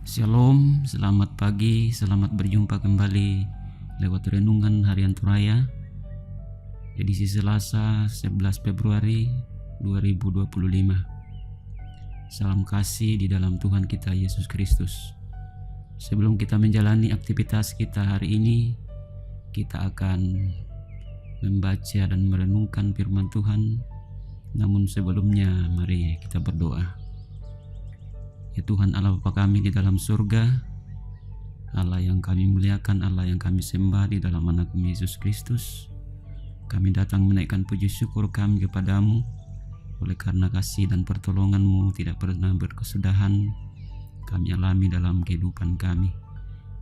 Shalom, selamat pagi, selamat berjumpa kembali lewat renungan harian Turaya edisi Selasa 11 Februari 2025. Salam kasih di dalam Tuhan kita Yesus Kristus. Sebelum kita menjalani aktivitas kita hari ini, kita akan membaca dan merenungkan firman Tuhan. Namun sebelumnya mari kita berdoa. Ya Tuhan Allah Bapa kami di dalam surga, Allah yang kami muliakan, Allah yang kami sembah di dalam anak-Mu Yesus Kristus, kami datang menaikkan puji syukur kami kepadamu oleh karena kasih dan pertolongan-Mu tidak pernah berkesudahan kami alami dalam kehidupan kami.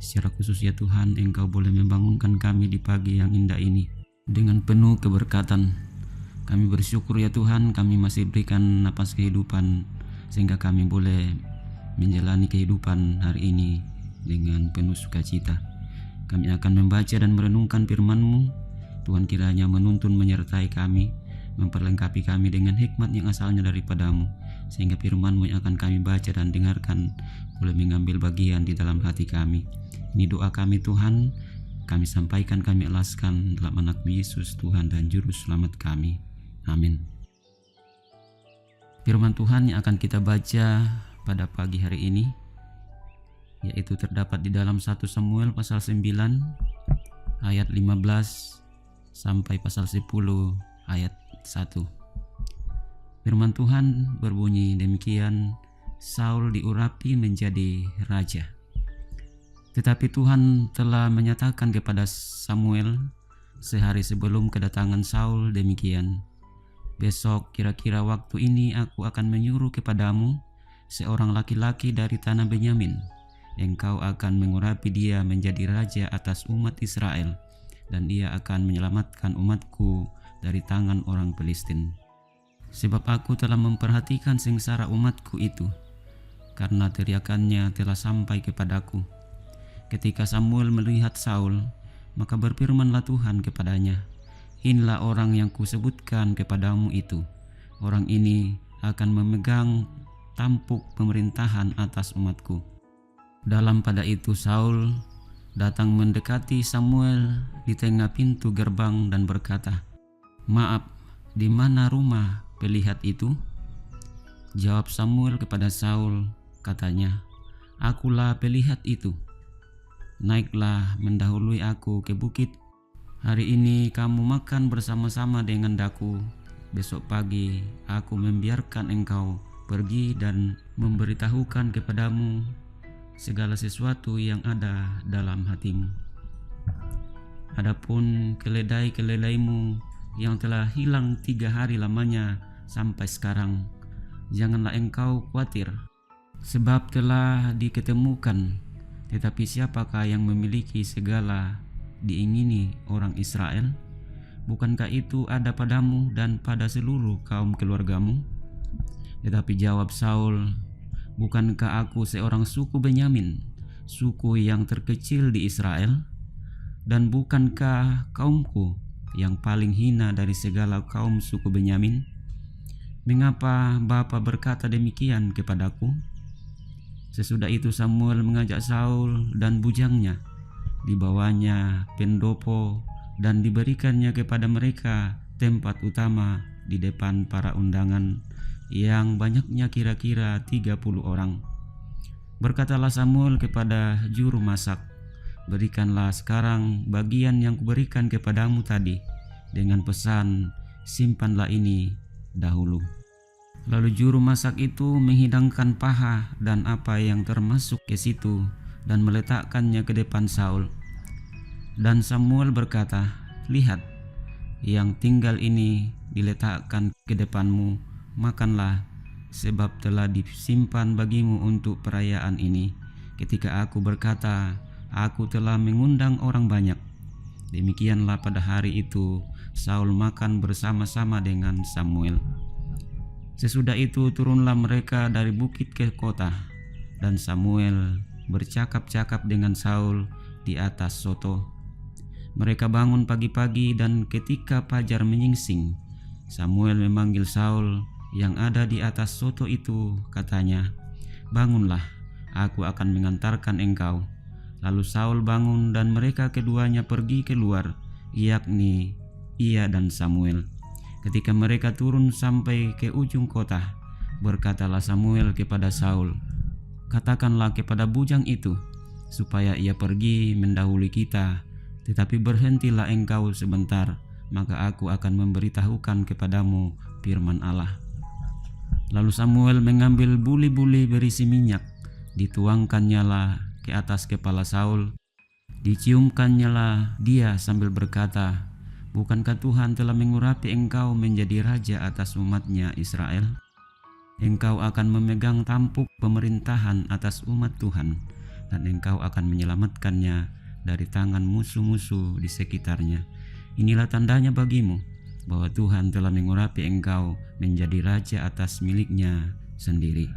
Secara khusus ya Tuhan, Engkau boleh membangunkan kami di pagi yang indah ini dengan penuh keberkatan. Kami bersyukur ya Tuhan, kami masih berikan napas kehidupan sehingga kami boleh menjalani kehidupan hari ini dengan penuh sukacita. Kami akan membaca dan merenungkan firman-Mu. Tuhan kiranya menuntun menyertai kami, memperlengkapi kami dengan hikmat yang asalnya daripada-Mu, sehingga firman-Mu yang akan kami baca dan dengarkan boleh mengambil bagian di dalam hati kami. Ini doa kami Tuhan, kami sampaikan, kami alaskan dalam anak-Mu Yesus Tuhan dan Juru Selamat kami. Amin. Firman Tuhan yang akan kita baca pada pagi hari ini yaitu terdapat di dalam 1 Samuel pasal 9 ayat 15 sampai pasal 10 ayat 1. Firman Tuhan berbunyi demikian, Saul diurapi menjadi raja. Tetapi Tuhan telah menyatakan kepada Samuel sehari sebelum kedatangan Saul demikian, besok kira-kira waktu ini aku akan menyuruh kepadamu seorang laki-laki dari tanah Benyamin. Engkau akan mengurapi dia menjadi raja atas umat Israel, dan dia akan menyelamatkan umatku dari tangan orang Filistin. Sebab aku telah memperhatikan sengsara umatku itu, karena teriakannya telah sampai kepadaku. Ketika Samuel melihat Saul, maka berfirmanlah Tuhan kepadanya, inilah orang yang kusebutkan kepadamu itu. Orang ini akan memegang tampuk pemerintahan atas umatku. Dalam pada itu Saul datang mendekati Samuel di tengah pintu gerbang dan berkata, maaf, di mana rumah pelihat itu? Jawab Samuel kepada Saul, katanya, akulah pelihat itu. Naiklah mendahului aku ke bukit. Hari ini kamu makan bersama-sama dengan daku. Besok pagi aku membiarkan engkau pergi dan memberitahukan kepadamu segala sesuatu yang ada dalam hatimu. Adapun keledai-keledaimu yang telah hilang 3 hari lamanya sampai sekarang, janganlah engkau khawatir, sebab telah diketemukan. Tetapi siapakah yang memiliki segala diingini orang Israel? Bukankah itu ada padamu dan pada seluruh kaum keluargamu? Tetapi jawab Saul, bukankah aku seorang suku Benyamin, suku yang terkecil di Israel? Dan bukankah kaumku yang paling hina dari segala kaum suku Benyamin? Mengapa Bapa berkata demikian kepadaku? Sesudah itu Samuel mengajak Saul dan bujangnya, dibawanya pendopo dan diberikannya kepada mereka tempat utama di depan para undangan yang banyaknya kira-kira 30 orang. Berkatalah Samuel kepada juru masak, berikanlah sekarang bagian yang kuberikan kepadamu tadi, dengan pesan, simpanlah ini dahulu. Lalu juru masak itu menghidangkan paha dan apa yang termasuk ke situ dan meletakkannya ke depan Saul. Dan Samuel berkata, lihat, yang tinggal ini diletakkan ke depanmu, makanlah, sebab telah disimpan bagimu untuk perayaan ini. Ketika aku berkata, aku telah mengundang orang banyak. Demikianlah pada hari itu Saul makan bersama-sama dengan Samuel. Sesudah itu turunlah mereka dari bukit ke kota, dan Samuel bercakap-cakap dengan Saul di atas soto. Mereka bangun pagi-pagi, dan ketika fajar menyingsing, Samuel memanggil Saul yang ada di atas soto itu, katanya, bangunlah, aku akan mengantarkan engkau." Lalu Saul bangun dan mereka keduanya pergi keluar, yakni ia dan Samuel. Ketika mereka turun sampai ke ujung kota, berkatalah Samuel kepada Saul, "Katakanlah kepada bujang itu, supaya ia pergi mendahului kita, tetapi berhentilah engkau sebentar, maka aku akan memberitahukan kepadamu firman Allah." Lalu Samuel mengambil buli-buli berisi minyak, dituangkannya lah ke atas kepala Saul, diciumkannya lah dia sambil berkata, "Bukankah Tuhan telah mengurapi engkau menjadi raja atas umatnya Israel? Engkau akan memegang tampuk pemerintahan atas umat Tuhan, dan engkau akan menyelamatkannya dari tangan musuh-musuh di sekitarnya. Inilah tandanya bagimu bahwa Tuhan telah mengurapi engkau menjadi raja atas miliknya sendiri."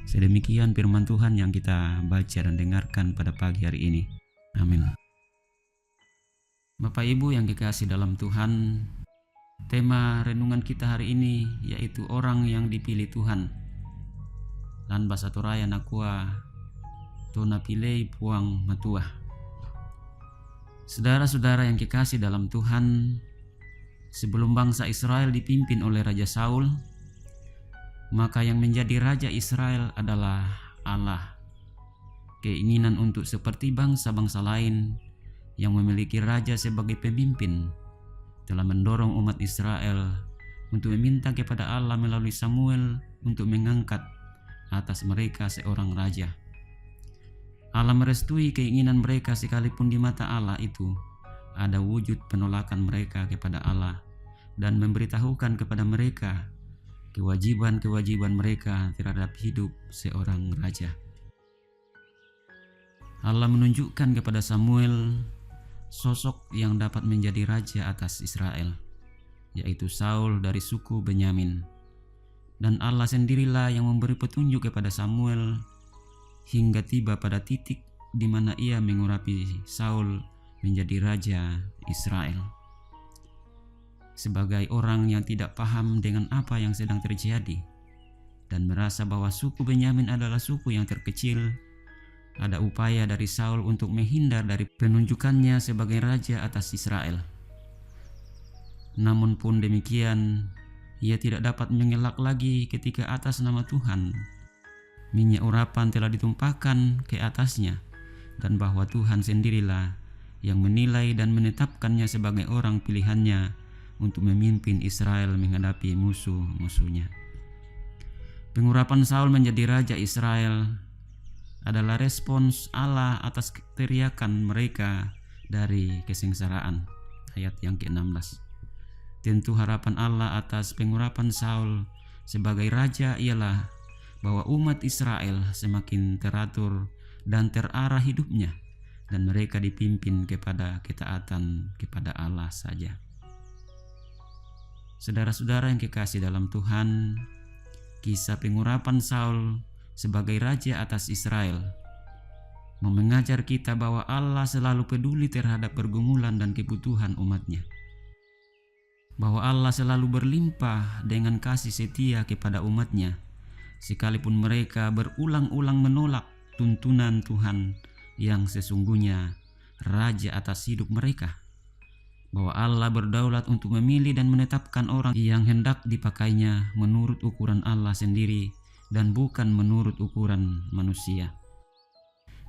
Sedemikian firman Tuhan yang kita baca dan dengarkan pada pagi hari ini. Amin. Bapak Ibu yang dikasihi dalam Tuhan, tema renungan kita hari ini yaitu orang yang dipilih Tuhan. Lan bahasa Toraya nakua tona pilih puang matua. Saudara-saudara yang dikasihi dalam Tuhan, sebelum bangsa Israel dipimpin oleh Raja Saul, maka yang menjadi Raja Israel adalah Allah. Keinginan untuk seperti bangsa-bangsa lain yang memiliki raja sebagai pemimpin telah mendorong umat Israel untuk meminta kepada Allah melalui Samuel untuk mengangkat atas mereka seorang raja. Allah merestui keinginan mereka sekalipun di mata Allah itu ada wujud penolakan mereka kepada Allah dan memberitahukan kepada mereka kewajiban-kewajiban mereka terhadap hidup seorang raja. Allah menunjukkan kepada Samuel sosok yang dapat menjadi raja atas Israel, yaitu Saul dari suku Benyamin. Dan Allah sendirilah yang memberi petunjuk kepada Samuel hingga tiba pada titik di mana ia mengurapi Saul menjadi raja Israel. Sebagai orang yang tidak paham dengan apa yang sedang terjadi dan merasa bahwa suku Benyamin adalah suku yang terkecil, ada upaya dari Saul untuk menghindar dari penunjukannya sebagai raja atas Israel. Namun pun demikian, ia tidak dapat mengelak lagi ketika atas nama Tuhan minyak urapan telah ditumpahkan ke atasnya, dan bahwa Tuhan sendirilah yang menilai dan menetapkannya sebagai orang pilihannya untuk memimpin Israel menghadapi musuh-musuhnya. Pengurapan Saul menjadi raja Israel adalah respons Allah atas teriakan mereka dari kesengsaraan. Ayat yang ke-16. Tentu harapan Allah atas pengurapan Saul sebagai raja ialah bahwa umat Israel semakin teratur dan terarah hidupnya, dan mereka dipimpin kepada ketaatan kepada Allah saja. Saudara-saudara yang kekasih dalam Tuhan, kisah pengurapan Saul sebagai raja atas Israel mengajar kita bahwa Allah selalu peduli terhadap pergumulan dan kebutuhan umatnya, bahwa Allah selalu berlimpah dengan kasih setia kepada umatnya sekalipun mereka berulang-ulang menolak tuntunan Tuhan yang sesungguhnya raja atas hidup mereka, bahwa Allah berdaulat untuk memilih dan menetapkan orang yang hendak dipakainya menurut ukuran Allah sendiri dan bukan menurut ukuran manusia,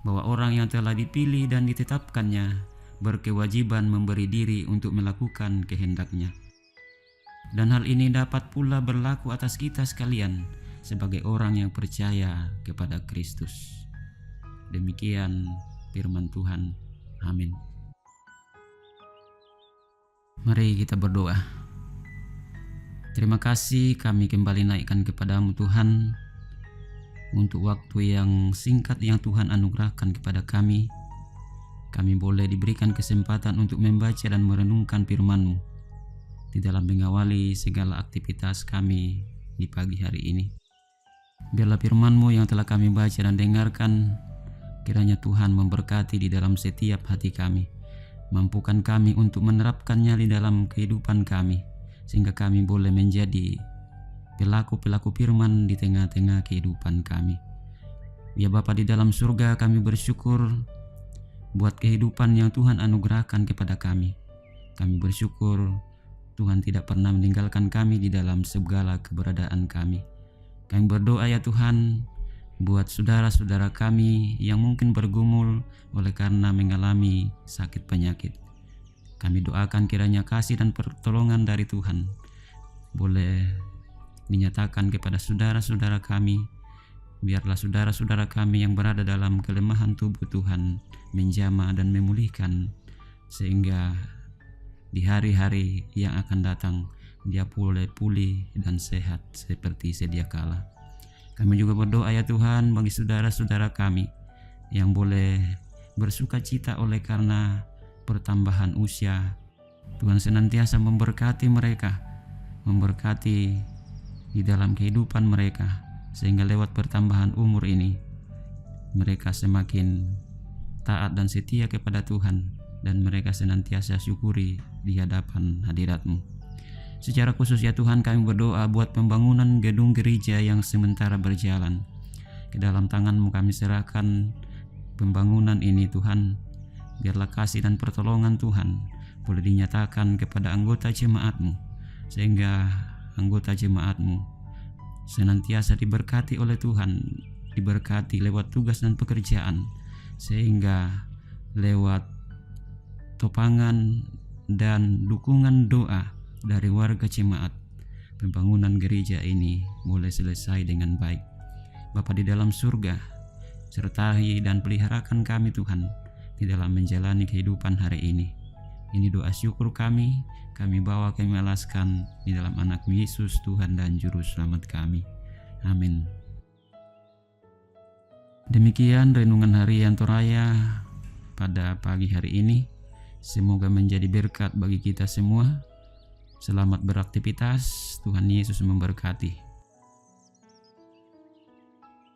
bahwa orang yang telah dipilih dan ditetapkannya berkewajiban memberi diri untuk melakukan kehendaknya. Dan hal ini dapat pula berlaku atas kita sekalian sebagai orang yang percaya kepada Kristus. Demikian firman Tuhan. Amin. Mari kita berdoa. Terima kasih kami kembali naikkan kepadamu Tuhan untuk waktu yang singkat yang Tuhan anugerahkan kepada kami. Kami boleh diberikan kesempatan untuk membaca dan merenungkan firman-Mu di dalam mengawali segala aktivitas kami di pagi hari ini. Biarlah firman-Mu yang telah kami baca dan dengarkan, kiranya Tuhan memberkati di dalam setiap hati kami. Mampukan kami untuk menerapkannya di dalam kehidupan kami, sehingga kami boleh menjadi pelaku-pelaku firman di tengah-tengah kehidupan kami. Ya Bapa di dalam surga, kami bersyukur buat kehidupan yang Tuhan anugerahkan kepada kami. Kami bersyukur Tuhan tidak pernah meninggalkan kami di dalam segala keberadaan kami. Kami berdoa ya Tuhan buat saudara-saudara kami yang mungkin bergumul oleh karena mengalami sakit penyakit. Kami doakan kiranya kasih dan pertolongan dari Tuhan boleh dinyatakan kepada saudara-saudara kami. Biarlah saudara-saudara kami yang berada dalam kelemahan tubuh Tuhan menjamah dan memulihkan, sehingga di hari-hari yang akan datang dia boleh pulih dan sehat seperti sedia kala. Kami juga berdoa ya Tuhan bagi saudara-saudara kami yang boleh bersuka cita oleh karena pertambahan usia. Tuhan senantiasa memberkati mereka, memberkati di dalam kehidupan mereka, sehingga lewat pertambahan umur ini mereka semakin taat dan setia kepada Tuhan, dan mereka senantiasa syukuri di hadapan hadirat-Mu. Secara khusus ya Tuhan, kami berdoa buat pembangunan gedung gereja yang sementara berjalan. Ke dalam tangan-Mu kami serahkan pembangunan ini Tuhan. Biarlah kasih dan pertolongan Tuhan boleh dinyatakan kepada anggota jemaat-Mu, sehingga anggota jemaat-Mu senantiasa diberkati oleh Tuhan, diberkati lewat tugas dan pekerjaan, sehingga lewat topangan dan dukungan doa dari warga jemaat, pembangunan gereja ini boleh selesai dengan baik. Bapa di dalam surga, sertai dan peliharakan kami Tuhan di dalam menjalani kehidupan hari ini. Ini doa syukur kami bawa, kami alaskan di dalam anak-Mu Yesus, Tuhan dan Juru Selamat kami. Amin. Demikian renungan harian Toraya pada pagi hari ini. Semoga menjadi berkat bagi kita semua. Selamat beraktivitas, Tuhan Yesus memberkati.